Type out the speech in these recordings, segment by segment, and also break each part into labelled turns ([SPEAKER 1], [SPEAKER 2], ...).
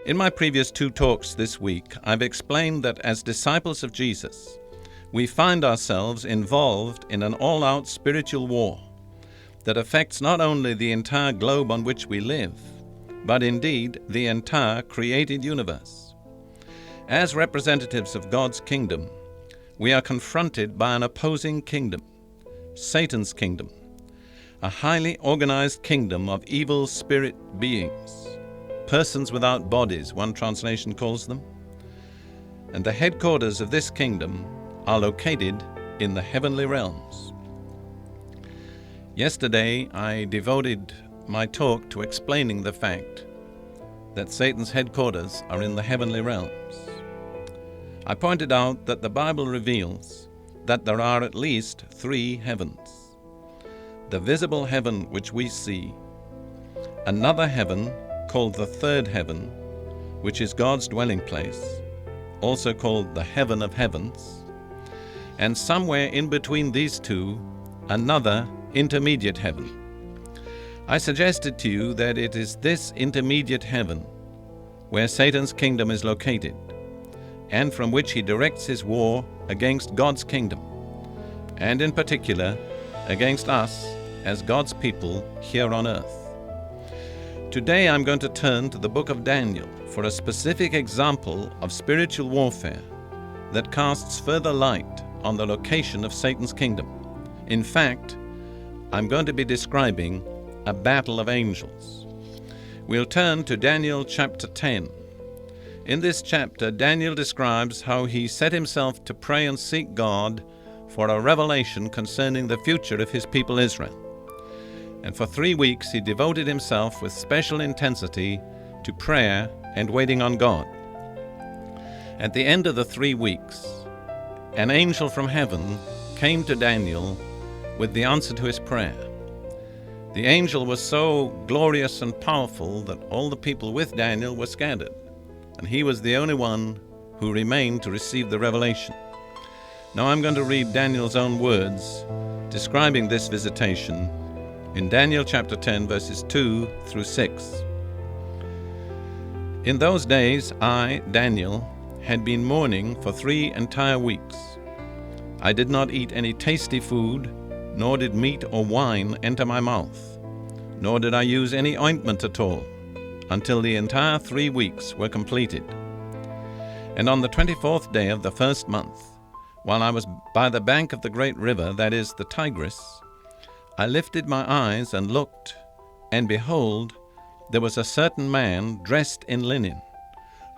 [SPEAKER 1] In my previous 2 talks this week, I've explained that as disciples of Jesus, we find ourselves involved in an all-out spiritual war that affects not only the entire globe on which we live, but indeed the entire created universe. As representatives of God's kingdom, we are confronted by an opposing kingdom, Satan's kingdom, a highly organized kingdom of evil spirit beings, persons without bodies, one translation calls them. And the headquarters of this kingdom are located in the heavenly realms. Yesterday, I devoted my talk to explaining the fact that Satan's headquarters are in the heavenly realms. I pointed out that the Bible reveals that there are at least 3 heavens. The visible heaven which we see, another heaven called the 3rd heaven, which is God's dwelling place, also called the heaven of heavens, and somewhere in between these 2, another intermediate heaven. I suggested to you that it is this intermediate heaven where Satan's kingdom is located, and from which he directs his war against God's kingdom, and in particular against us as God's people here on earth. Today I'm going to turn to the book of Daniel for a specific example of spiritual warfare that casts further light on the location of Satan's kingdom. In fact, I'm going to be describing a battle of angels. We'll turn to Daniel chapter 10. In this chapter, Daniel describes how he set himself to pray and seek God for a revelation concerning the future of his people Israel. And for 3 weeks he devoted himself with special intensity to prayer and waiting on God. At the end of the 3 weeks, an angel from heaven came to Daniel with the answer to his prayer. The angel was so glorious and powerful that all the people with Daniel were scattered, and he was the only one who remained to receive the revelation. Now I'm going to read Daniel's own words describing this visitation in Daniel chapter 10, verses 2 through 6. In those days I, Daniel, had been mourning for 3 entire weeks. I did not eat any tasty food, nor did meat or wine enter my mouth, nor did I use any ointment at all, until the entire 3 weeks were completed. And on the 24th day of the 1st month, while I was by the bank of the great river, that is, the Tigris, I lifted my eyes and looked, and behold, there was a certain man dressed in linen,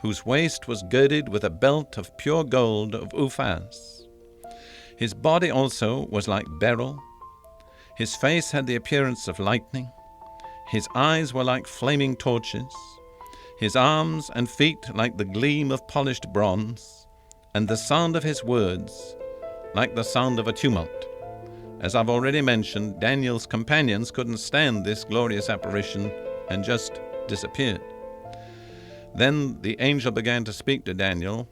[SPEAKER 1] whose waist was girded with a belt of pure gold of Uphaz. His body also was like beryl. His face had the appearance of lightning. His eyes were like flaming torches. His arms and feet like the gleam of polished bronze, and the sound of his words like the sound of a tumult. As I've already mentioned, Daniel's companions couldn't stand this glorious apparition and just disappeared. Then the angel began to speak to Daniel,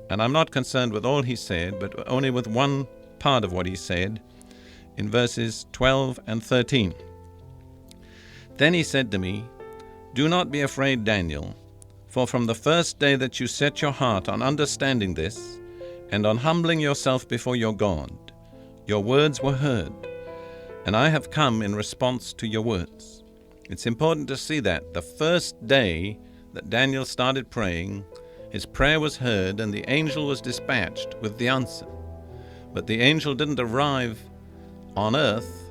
[SPEAKER 1] and I'm not concerned with all he said, but only with one part of what he said in verses 12 and 13. Then he said to me, "Do not be afraid, Daniel, for from the first day that you set your heart on understanding this and on humbling yourself before your God, your words were heard, and I have come in response to your words." It's important to see that the first day that Daniel started praying, his prayer was heard and the angel was dispatched with the answer. But the angel didn't arrive on earth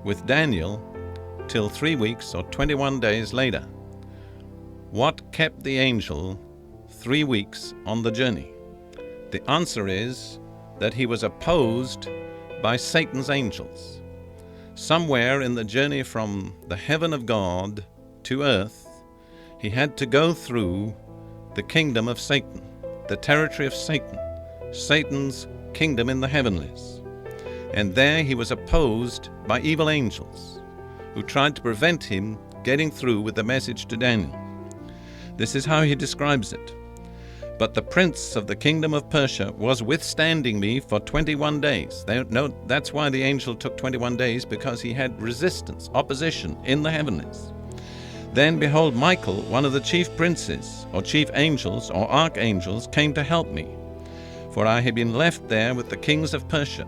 [SPEAKER 1] with Daniel till 3 weeks or 21 days later. What kept the angel 3 weeks on the journey? The answer is that he was opposed by Satan's angels. Somewhere in the journey from the heaven of God to earth, he had to go through the kingdom of Satan, the territory of Satan, Satan's kingdom in the heavenlies. And there he was opposed by evil angels who tried to prevent him getting through with the message to Daniel. This is how he describes it. But the prince of the kingdom of Persia was withstanding me for 21 days. That's why the angel took 21 days, because he had resistance, opposition in the heavenlies. Then behold, Michael, one of the chief princes, or chief angels, or archangels, came to help me, for I had been left there with the kings of Persia.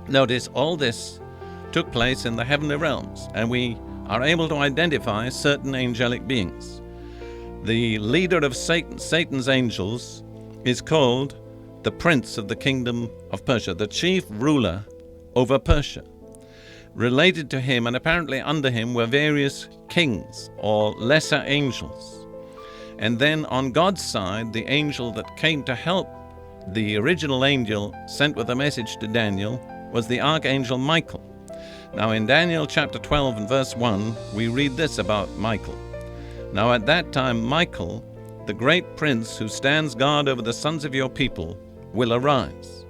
[SPEAKER 1] Notice all this took place in the heavenly realms, and we are able to identify certain angelic beings. The leader of Satan's angels is called the prince of the kingdom of Persia, the chief ruler over Persia. Related to him and apparently under him were various kings or lesser angels. And then on God's side, the angel that came to help the original angel sent with a message to Daniel was the archangel Michael. Now in Daniel chapter 12 and verse 1, we read this about Michael. Now at that time Michael, the great prince who stands guard over the sons of your people, will arise.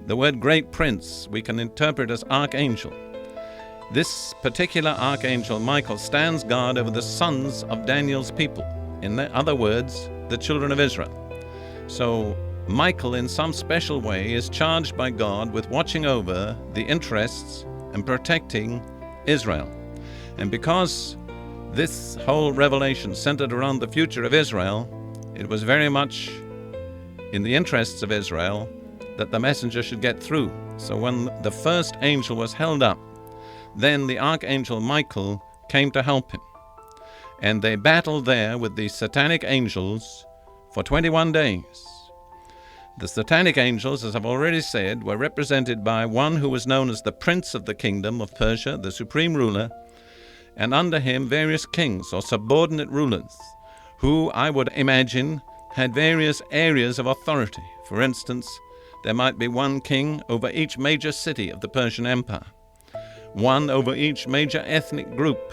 [SPEAKER 1] The word great prince we can interpret as archangel. This particular archangel Michael stands guard over the sons of Daniel's people. In other words, the children of Israel. So Michael in some special way is charged by God with watching over the interests and protecting Israel. And because this whole revelation centered around the future of Israel, it was very much in the interests of Israel that the messenger should get through. So when the first angel was held up, then the archangel Michael came to help him. And they battled there with the satanic angels for 21 days. The satanic angels, as I've already said, were represented by one who was known as the prince of the kingdom of Persia, the supreme ruler, and under him various kings or subordinate rulers, who I would imagine had various areas of authority. For instance, there might be one king over each major city of the Persian Empire, one over each major ethnic group,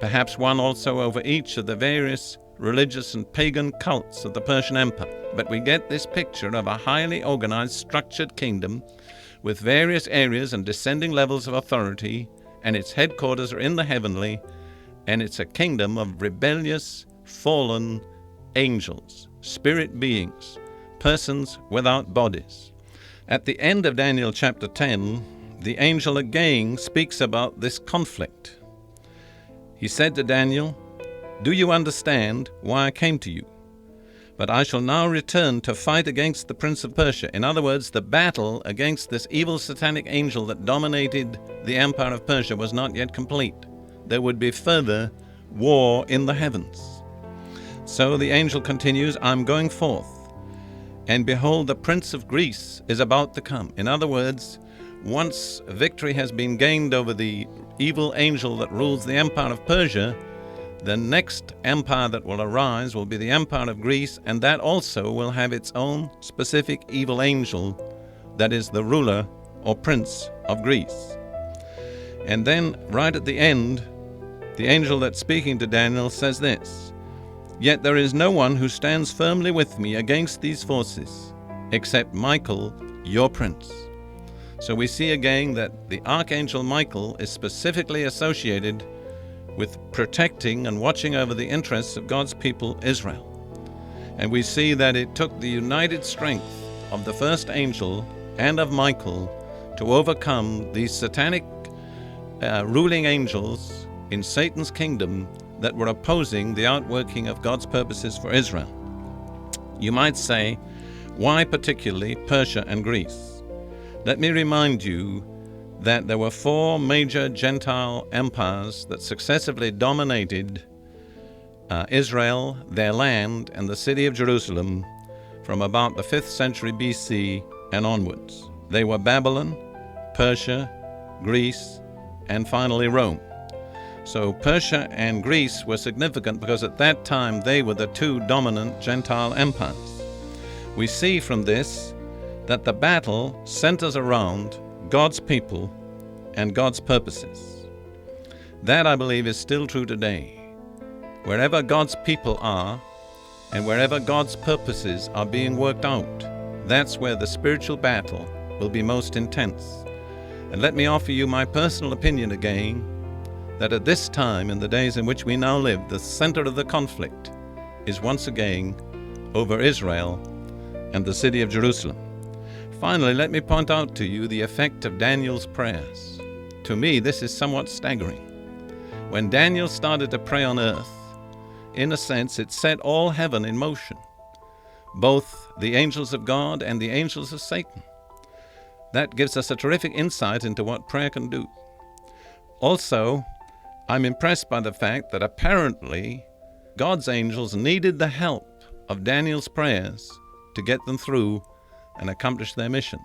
[SPEAKER 1] perhaps one also over each of the various religious and pagan cults of the Persian Empire. But we get this picture of a highly organized, structured kingdom with various areas and descending levels of authority, and its headquarters are in the heavenly, and it's a kingdom of rebellious, fallen angels, spirit beings, persons without bodies. At the end of Daniel chapter 10, the angel again speaks about this conflict. He said to Daniel, "Do you understand why I came to you? But I shall now return to fight against the prince of Persia." In other words, the battle against this evil satanic angel that dominated the empire of Persia was not yet complete. There would be further war in the heavens. So the angel continues, "I'm going forth, and behold, the prince of Greece is about to come." In other words, once victory has been gained over the evil angel that rules the empire of Persia, the next empire that will arise will be the empire of Greece, and that also will have its own specific evil angel that is the ruler or prince of Greece. And then right at the end, the angel that's speaking to Daniel says this, "Yet there is no one who stands firmly with me against these forces, except Michael, your prince." So we see again that the archangel Michael is specifically associated with protecting and watching over the interests of God's people, Israel. And we see that it took the united strength of the first angel and of Michael to overcome these satanic ruling angels in Satan's kingdom that were opposing the outworking of God's purposes for Israel. You might say, why particularly Persia and Greece? Let me remind you that there were 4 major Gentile empires that successively dominated Israel, their land, and the city of Jerusalem from about the 5th century BC and onwards. They were Babylon, Persia, Greece, and finally Rome. So Persia and Greece were significant because at that time they were the 2 dominant Gentile empires. We see from this that the battle centers around God's people and God's purposes. That, I believe, is still true today. Wherever God's people are and wherever God's purposes are being worked out, that's where the spiritual battle will be most intense. And let me offer you my personal opinion again, that at this time, in the days in which we now live, the center of the conflict is once again over Israel and the city of Jerusalem. Finally, let me point out to you the effect of Daniel's prayers. To me, this is somewhat staggering. When Daniel started to pray on earth, in a sense, it set all heaven in motion, both the angels of God and the angels of Satan. That gives us a terrific insight into what prayer can do. Also, I'm impressed by the fact that apparently God's angels needed the help of Daniel's prayers to get them through and accomplish their mission.